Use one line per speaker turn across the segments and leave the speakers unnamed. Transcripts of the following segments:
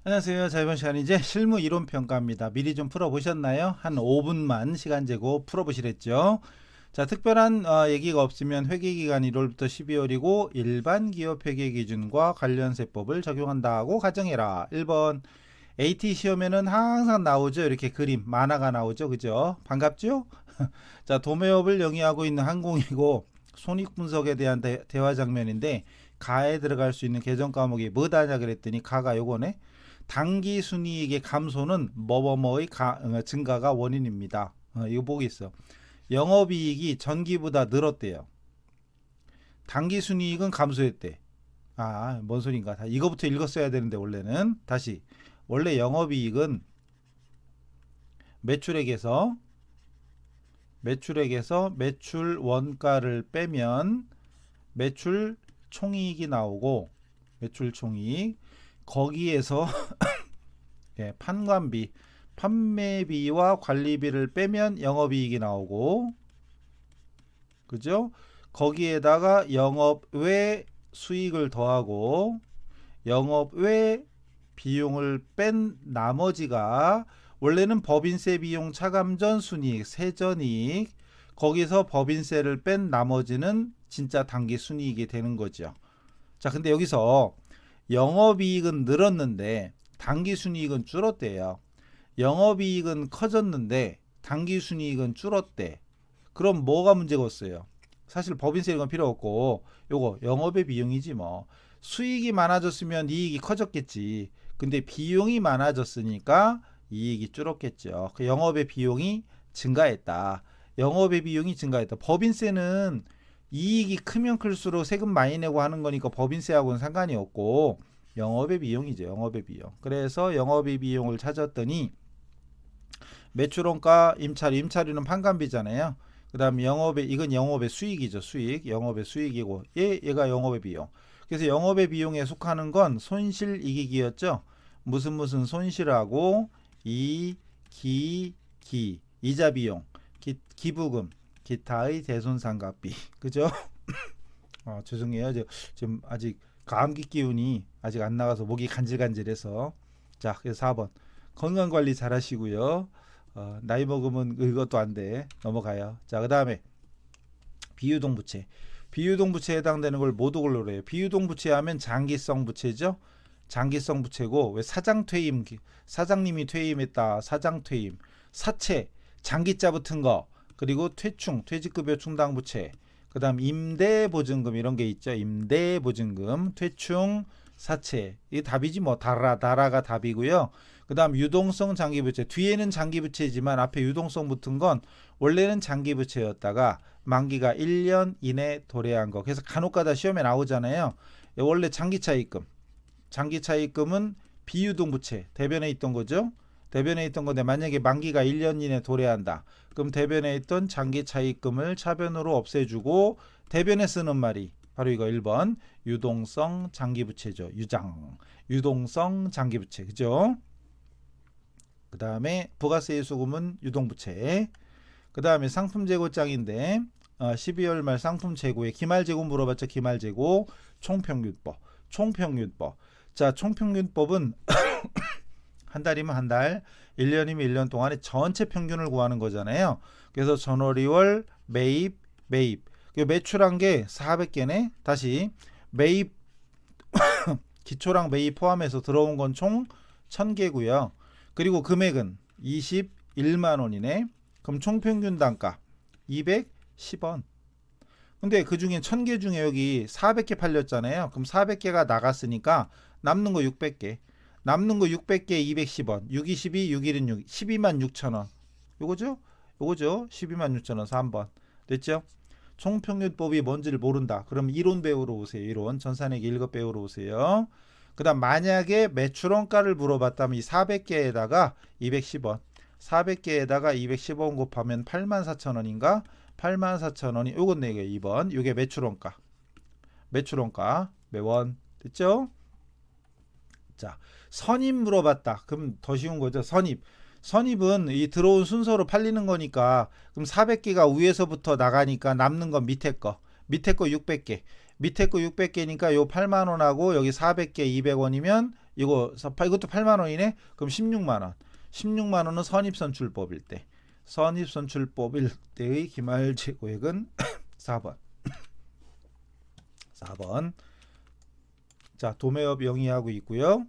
안녕하세요. 자, 이번 시간 이제 실무 이론 평가입니다. 미리 좀 풀어보셨나요? 한 5분만 시간 재고 풀어보시랬죠. 자, 특별한 얘기가 없으면 회계기간 1월부터 12월이고 일반 기업 회계 기준과 관련 세법을 적용한다고 가정해라. 1번 AT 시험에는 항상 나오죠. 이렇게 그림 만화가 나오죠. 그죠? 반갑죠? 자, 도매업을 영위하고 있는 항공이고 손익분석에 대한 대화 장면인데 가에 들어갈 수 있는 개정 과목이 뭐다냐 그랬더니 가가 요거네. 당기 순이익의 감소는 뭐뭐뭐의 증가가 원인입니다. 이거 보겠어. 영업이익이 전기보다 늘었대요. 당기 순이익은 감소했대. 뭔 소린가? 이거부터 읽었어야 되는데 원래는 다시 원래 영업이익은 매출액에서 매출 원가를 빼면 매출 총이익이 나오고 매출 총이익 거기에서 판관비, 판매비와 관리비를 빼면 영업이익이 나오고, 그죠? 거기에다가 영업 외 수익을 더하고 영업 외 비용을 뺀 나머지가 원래는 법인세 비용 차감 전 순이익, 세전이익, 거기서 법인세를 뺀 나머지는 진짜 당기 순이익이 되는 거죠. 자, 근데 여기서 영업이익은 늘었는데 당기순이익은 줄었대요. 영업이익은 커졌는데 당기순이익은 줄었대. 그럼 뭐가 문제가 없어요? 사실 법인세 이런 건 필요 없고 요거 영업의 비용이지 뭐. 수익이 많아졌으면 이익이 커졌겠지. 근데 비용이 많아졌으니까 이익이 줄었겠죠. 그 영업의 비용이 증가했다. 영업의 비용이 증가했다. 법인세는 이익이 크면 클수록 세금 많이 내고 하는 거니까 법인세하고는 상관이 없고 영업의 비용이죠. 영업의 비용. 그래서 영업의 비용을 찾았더니 매출원가 임차료는 판관비잖아요. 그 다음에 이건 영업의 수익이죠. 수익. 영업의 수익이고 얘가 영업의 비용. 그래서 영업의 비용에 속하는 건 손실이익이었죠. 무슨 손실하고 이자 비용, 기부금, 기타의 대손상각비. 그죠? 죄송해요. 지금 아직 감기 기운이 아직 안 나가서 목이 간질간질해서. 자, 그래서 4번 건강관리 잘 하시고요. 나이 먹으면 이것도 안 돼. 넘어가요. 자, 그 다음에 비유동부채. 비유동부채에 해당되는 걸 모두걸로 해요. 비유동부채 하면 장기성 부채죠. 장기성 부채고 왜 사장퇴임, 사장님이 퇴임했다. 사장퇴임, 사채, 장기자 붙은 거, 그리고 퇴직급여 충당부채, 그 다음 임대보증금 이런 게 있죠. 임대보증금, 퇴충, 사채. 이게 답이지 뭐. 다라가 답이고요. 그 다음 유동성 장기부채. 뒤에는 장기부채지만 앞에 유동성 붙은 건 원래는 장기부채였다가 만기가 1년 이내 도래한 거. 그래서 간혹가다 시험에 나오잖아요. 원래 장기차입금. 장기차입금은 비유동부채. 대변에 있던 거죠. 대변에 있던 건데 만약에 만기가 1년 이내 도래한다. 그럼 대변에 있던 장기차입금을 차변으로 없애주고 대변에 쓰는 말이 바로 이거 1번 유동성 장기부채죠. 유동성 장기부채. 그죠? 그 다음에 부가세의 수금은 유동부채. 그 다음에 상품재고장인데 12월 말 상품재고에 기말재고 물어봤죠. 기말재고 총평균법. 자, 총평균법은 한 달이면 한 달, 1년이면 1년 동안의 전체 평균을 구하는 거잖아요. 그래서 전월, 2월, 매입. 매출한 게 400개네. 다시 매입 기초랑 매입 포함해서 들어온 건 총 1000개고요. 그리고 금액은 21만 원이네. 그럼 총평균 단가 210원. 근데 그 중에 1000개 중에 여기 400개 팔렸잖아요. 그럼 400개가 나갔으니까 남는 거 600개. 남는 거 600개 210원. 6, 22, 6, 1은 6. 12만 6천 원. 요거죠? 12만 6천 원 3번. 됐죠? 총평균법이 뭔지를 모른다. 그럼 이론 배우러 오세요. 이론. 전산회계 1급 배우러 오세요. 그 다음 만약에 매출원가를 물어봤다면 이 400개에다가 210원. 400개에다가 210원 곱하면 84,000원인가? 84,000원이 요건 네 개 2번. 요게 매출원가. 매원. 됐죠? 자, 선입 물어봤다. 그럼 더 쉬운 거죠. 선입은 이 들어온 순서로 팔리는 거니까 그럼 400개가 위에서부터 나가니까 남는 건 밑에 거 600개. 밑에 거 600개니까 요 8만 원하고 여기 400개 200원이면 이것도 8만 원이네. 그럼 16만 원. 16만 원은 선입선출법일 때. 선입선출법일 때의 기말 재고액은 4번. 4번. 자, 도매업 영위하고 있고요.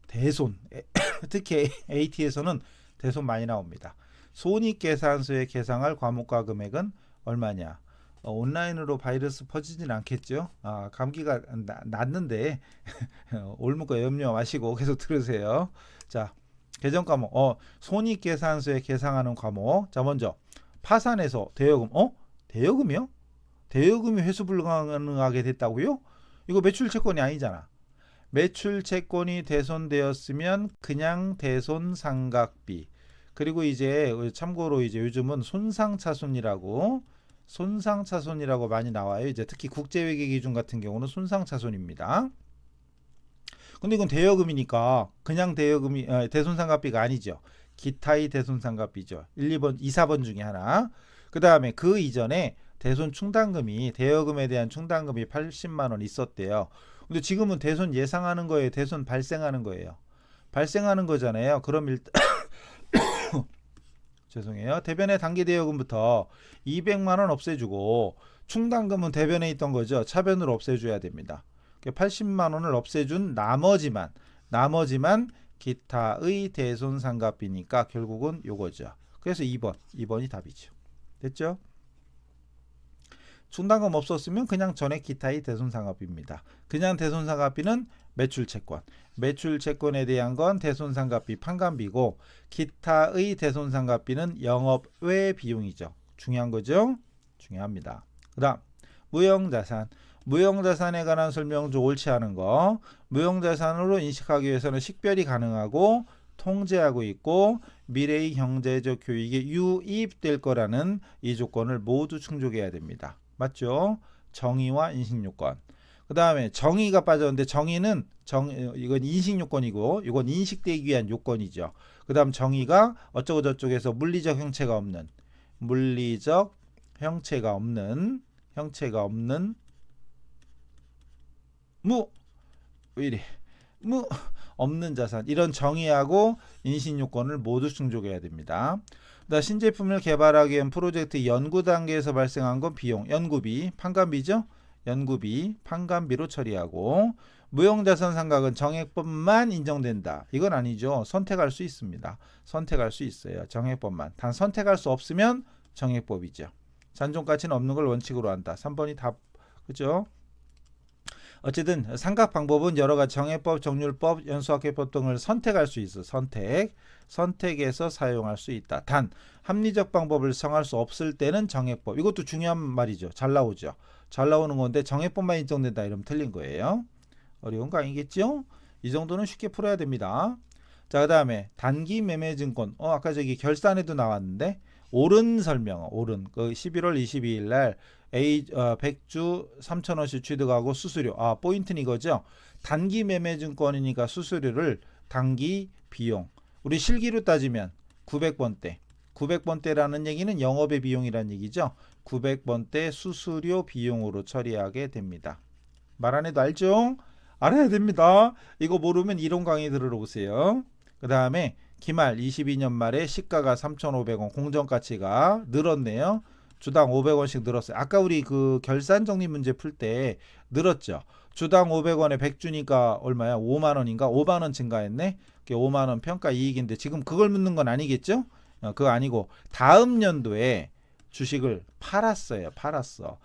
대손. 특히 AT에서는 대손 많이 나옵니다. 손익계산서에 계상할 과목과 금액은 얼마냐? 온라인으로 바이러스 퍼지진 않겠죠? 감기가 났는데 옮을 염려 마시고 계속 들으세요. 자, 계정 과목. 손익계산서에 계상하는 과목. 자, 먼저 파산해서 대여금. 대여금이요? 대여금이 회수 불가능하게 됐다고요? 이거 매출 채권이 아니잖아. 매출 채권이 대손되었으면 그냥 대손 상각비. 그리고 이제 참고로 이제 요즘은 손상차손이라고 많이 나와요. 이제 특히 국제회계 기준 같은 경우는 손상차손입니다. 근데 이건 대여금이니까 그냥 대여금이 대손상각비가 아니죠. 기타의 대손상각비죠. 1, 2번, 2, 4번 중에 하나. 그 다음에 그 이전에 대손 충당금이 대여금에 대한 충당금이 80만 원 있었대요. 근데 지금은 대손 예상하는 거예요. 대손 발생하는 거예요. 발생하는 거잖아요. 그럼 일단 죄송해요. 대변의 단기 대여금부터 200만 원 없애주고 충당금은 대변에 있던 거죠. 차변으로 없애줘야 됩니다. 80만 원을 없애준 나머지만 기타의 대손상각비니까 결국은 요거죠. 그래서 2번이 답이죠. 됐죠? 충당금 없었으면 그냥 전액 기타의 대손상각비입니다. 그냥 대손상각비는 매출채권. 매출채권에 대한 건 대손상각비 판관비고 기타의 대손상각비는 영업외 비용이죠. 중요한 거죠? 중요합니다. 그 다음 무형자산. 무형자산에 관한 설명 좀 옳지 않은 거. 무형자산으로 인식하기 위해서는 식별이 가능하고 통제하고 있고 미래의 경제적 교육에 유입될 거라는 이 조건을 모두 충족해야 됩니다. 맞죠? 정의와 인식요건. 그 다음에 정의가 빠졌는데 정의는 이건 인식요건이고 이건 인식되기 위한 요건이죠. 그 다음 정의가 어쩌고 저쩌고해서 물리적 형체가 없는 없는 자산. 이런 정의하고 인식요건을 모두 충족해야 됩니다. 신제품을 개발하기 위한 프로젝트 연구 단계에서 발생한 건 비용, 연구비, 판관비죠. 연구비, 판관비로 처리하고 무형자산 상각은 정액법만 인정된다. 이건 아니죠. 선택할 수 있습니다. 선택할 수 있어요. 정액법만. 단 선택할 수 없으면 정액법이죠. 잔존가치는 없는 걸 원칙으로 한다. 3번이 답. 그죠? 어쨌든 상각 방법은 여러 가지 정액법, 정률법, 연수학회법 등을 선택할 수 있어. 선택해서 사용할 수 있다. 단 합리적 방법을 정할 수 없을 때는 정액법. 이것도 중요한 말이죠. 잘 나오죠. 잘 나오는 건데 정액법만 인정된다 이러면 틀린 거예요. 어려운 거 아니겠죠? 이 정도는 쉽게 풀어야 됩니다. 자, 그 다음에 단기 매매증권. 아까 저기 결산에도 나왔는데 옳은 설명. 그 11월 22일 날 100주 3,000원씩 취득하고 수수료. 포인트는 이거죠. 단기 매매증권이니까 수수료를 단기 비용. 우리 실기로 따지면 900번대. 900번대라는 얘기는 영업의 비용이라는 얘기죠. 900번대 수수료 비용으로 처리하게 됩니다. 말 안 해도 알죠? 알아야 됩니다. 이거 모르면 이론 강의 들으러 오세요. 그 다음에 기말 22년 말에 시가가 3,500원, 공정가치가 늘었네요. 주당 500원씩 늘었어요. 아까 우리 그 결산 정리 문제 풀 때 늘었죠. 주당 500원에 100주니까 얼마야? 5만 원인가? 5만 원 증가했네. 5만 원 평가 이익인데 지금 그걸 묻는 건 아니겠죠? 그거 아니고 다음 연도에 주식을 팔았어요. 팔았어요.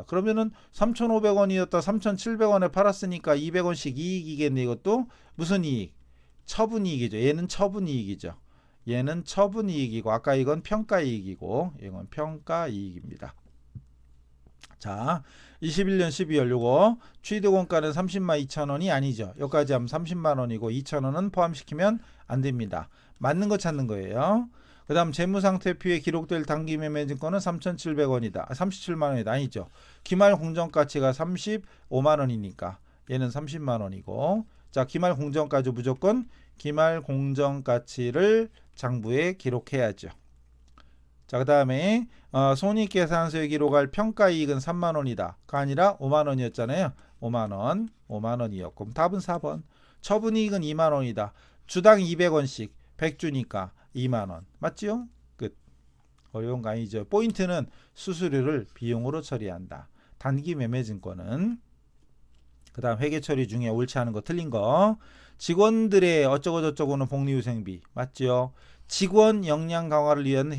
그러면은 3,500원이었다 3,700원에 팔았으니까 200원씩 이익이겠네. 이것도 무슨 이익? 처분이익이죠. 얘는 처분이익이죠. 얘는 처분이익이고 아까 이건 평가이익이고 이건 평가이익입니다. 자, 21년 12월 요거 취득원가는 30만 2천원이 아니죠. 여기까지 하면 30만원이고 2천원은 포함시키면 안됩니다. 맞는 거 찾는 거예요. 그 다음 재무상태표에 기록될 단기매매증권은 3,700원이다. 37만원이다. 아니죠. 기말 공정가치가 35만원이니까 얘는 30만원이고 자, 기말 공정가치 무조건 기말 공정가치를 장부에 기록해야죠. 자, 그 다음에 손익계산서에 기록할 평가이익은 3만원이다. 가 아니라 5만원이었잖아요. 5만원이었고 답은 4번. 처분이익은 2만 원이다. 주당 200원씩 100주니까 2만 원. 맞지요? 끝. 어려운 거 아니죠. 포인트는 수수료를 비용으로 처리한다. 단기 매매증권은. 그 다음 회계 처리 중에 옳지 않은 거 틀린 거. 직원들의 어쩌고저쩌고는 복리후생비. 맞죠? 직원 역량 강화를 위한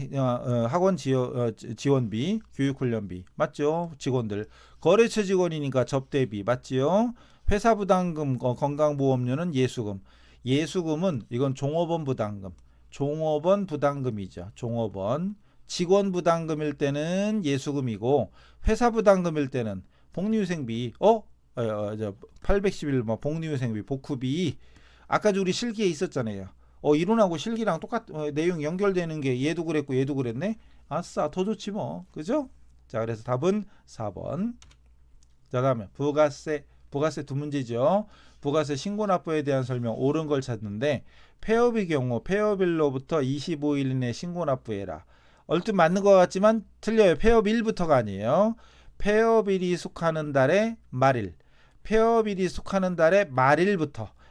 학원 지원비, 교육훈련비. 맞죠? 직원들. 거래처 직원이니까 접대비. 맞지요? 회사 부담금, 건강보험료는 예수금. 예수금은 이건 종업원 부담금. 종업원 부담금이죠. 종업원. 직원 부담금일 때는 예수금이고 회사 부담금일 때는 복리후생비. 811 복리후생비 복후비. 아까 우리 실기에 있었잖아요. 이론하고 실기랑 내용 연결되는 게 얘도 그랬고 얘도 그랬네. 아싸, 더 좋지 뭐. 그죠? 자, 그래서 답은 4번. 자, 다음에 부가세 두 문제죠. 부가세 신고납부에 대한 설명 옳은 걸 찾는데 폐업의 경우 폐업일로부터 25일 이내 신고납부해라. 얼뜻 맞는 것 같지만 틀려요. 폐업일부터가 아니에요. 폐업일이 속하는 달의 말일. 폐업일이 속하는 달의 말일부터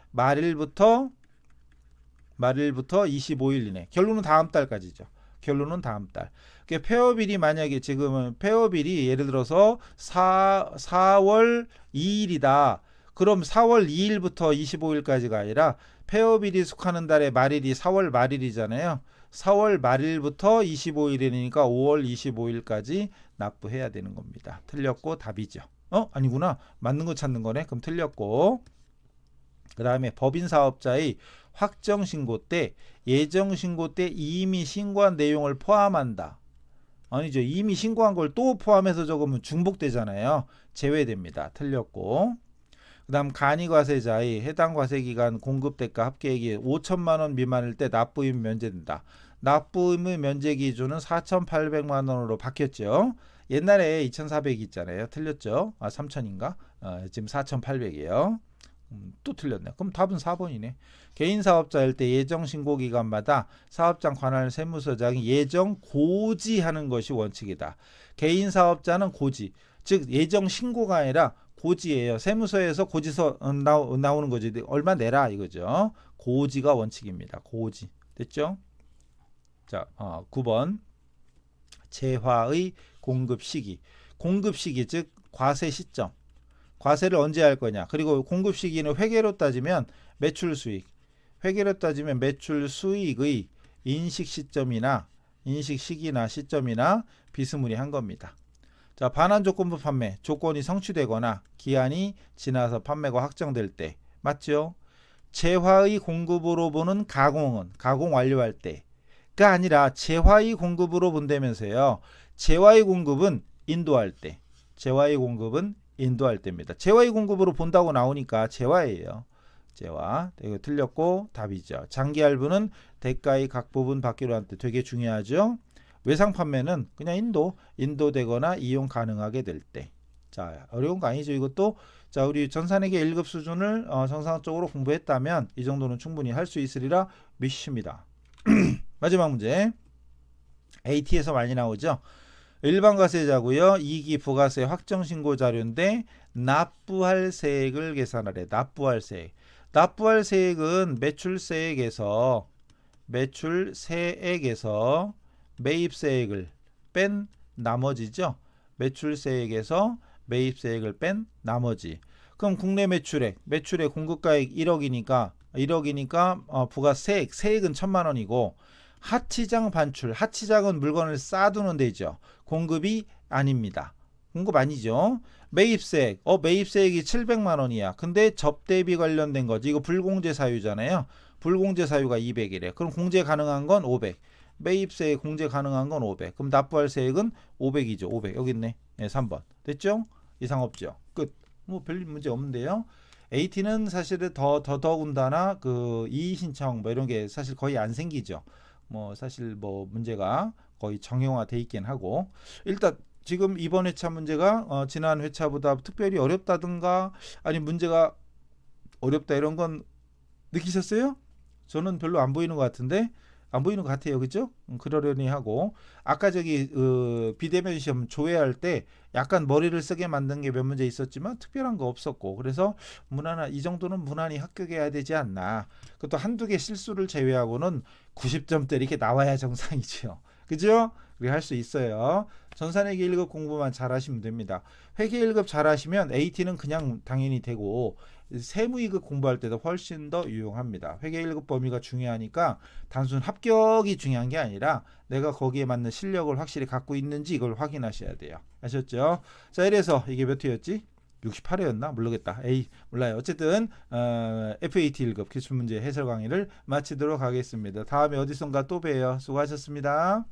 25일 이내. 결론은 다음 달까지죠. 결론은 다음 달. 그러니까 폐업일이 만약에 지금은 폐업일이 예를 들어서 4월 2일이다. 그럼 4월 2일부터 25일까지가 아니라 폐업일이 속하는 달의 말일이 4월 말일이잖아요. 4월 말일부터 25일이니까 5월 25일까지 납부해야 되는 겁니다. 틀렸고 답이죠. 아니구나. 맞는 거 찾는 거네. 그럼 틀렸고. 그 다음에 법인사업자의 확정신고 때 예정신고 때 이미 신고한 내용을 포함한다. 아니죠. 이미 신고한 걸 또 포함해서 적으면 중복되잖아요. 제외됩니다. 틀렸고. 그 다음 간이과세자의 해당 과세기간 공급대가 합계액이 5천만 원 미만일 때 납부임 면제된다. 납부임의 면제 기준은 4,800만 원으로 바뀌었죠. 옛날에 2,400 있잖아요. 틀렸죠. 3,000인가? 지금 4,800이에요. 또 틀렸네. 그럼 답은 4번이네. 개인사업자일 때 예정신고기간마다 사업장 관할 세무서장이 예정 고지하는 것이 원칙이다. 개인사업자는 고지, 즉 예정신고가 아니라 고지예요. 세무서에서 고지서 나오는 거지. 얼마 내라 이거죠. 고지가 원칙입니다. 고지. 됐죠? 자, 9번. 재화의 공급 시기. 공급 시기, 즉 과세 시점. 과세를 언제 할 거냐. 그리고 공급 시기는 회계로 따지면 매출 수익. 회계로 따지면 매출 수익의 인식 시점이나 인식 시기나 시점이나 비스무리한 겁니다. 자, 반환 조건부 판매. 조건이 성취되거나 기한이 지나서 판매가 확정될 때. 맞죠? 재화의 공급으로 보는 가공은 가공 완료할 때가 아니라 재화의 공급으로 본다면서요. 재화의 공급은 인도할 때. 재화의 공급은 인도할 때입니다. 재화의 공급으로 본다고 나오니까 재화예요. 재화. 이거 틀렸고 답이죠. 장기 할부는 대가의 각 부분 받기로 할 때 되게 중요하죠. 외상 판매는 그냥 인도되거나 이용 가능하게 될 때. 자, 어려운 거 아니죠. 이것도 자, 우리 전산회계 1급 수준을 정상적으로 공부했다면 이 정도는 충분히 할 수 있으리라 믿습니다. 마지막 문제. AT에서 많이 나오죠. 일반과세자고요. 2기 부가세 확정신고 자료인데 납부할 세액을 계산하래. 납부할 세액. 납부할 세액은 매출세액에서 매입세액을 뺀 나머지죠. 매출세액에서 매입세액을 뺀 나머지. 그럼 국내 매출액 공급가액 1억이니까 부가세액, 세액은 1,000만 원이고 하치장 반출, 하치장은 물건을 쌓아두는 데죠. 공급이 아닙니다. 공급 아니죠. 매입세액, 매입세액이 700만 원이야. 근데 접대비 관련된 거지. 이거 불공제 사유잖아요. 불공제 사유가 200이래. 그럼 공제 가능한 건 500. 매입세액 공제 가능한 건 500. 그럼 납부할 세액은 500이죠. 500. 여기 있네. 네, 3번. 됐죠? 이상 없죠. 끝. 뭐 별 문제 없는데요. AT는 사실은 더군다나 그 이의 신청 뭐 이런 게 사실 거의 안 생기죠. 뭐 사실 뭐 문제가 거의 정형화돼 있긴 하고 일단 지금 이번 회차 문제가 지난 회차보다 특별히 어렵다든가 아니 문제가 어렵다 이런 건 느끼셨어요? 저는 별로 안 보이는 것 같은데 안 보이는 것 같아요. 그죠? 그러려니 하고 아까 저기 비대면 시험 조회할 때 약간 머리를 쓰게 만든 게 몇 문제 있었지만 특별한 거 없었고 그래서 무난한 이 정도는 무난히 합격해야 되지 않나. 그것도 한두 개 실수를 제외하고는 90점대 이렇게 나와야 정상이죠. 그죠? 우리 할 수 있어요. 전산회계 1급 공부만 잘하시면 됩니다. 회계 1급 잘하시면 AT는 그냥 당연히 되고 세무 2급 공부할 때도 훨씬 더 유용합니다. 회계 1급 범위가 중요하니까 단순 합격이 중요한 게 아니라 내가 거기에 맞는 실력을 확실히 갖고 있는지 이걸 확인하셔야 돼요. 아셨죠? 자, 이래서 이게 몇 회였지? 68회였나? 모르겠다. 에이, 몰라요. 어쨌든 FAT 1급 기출문제 해설 강의를 마치도록 하겠습니다. 다음에 어디선가 또 봬요. 수고하셨습니다.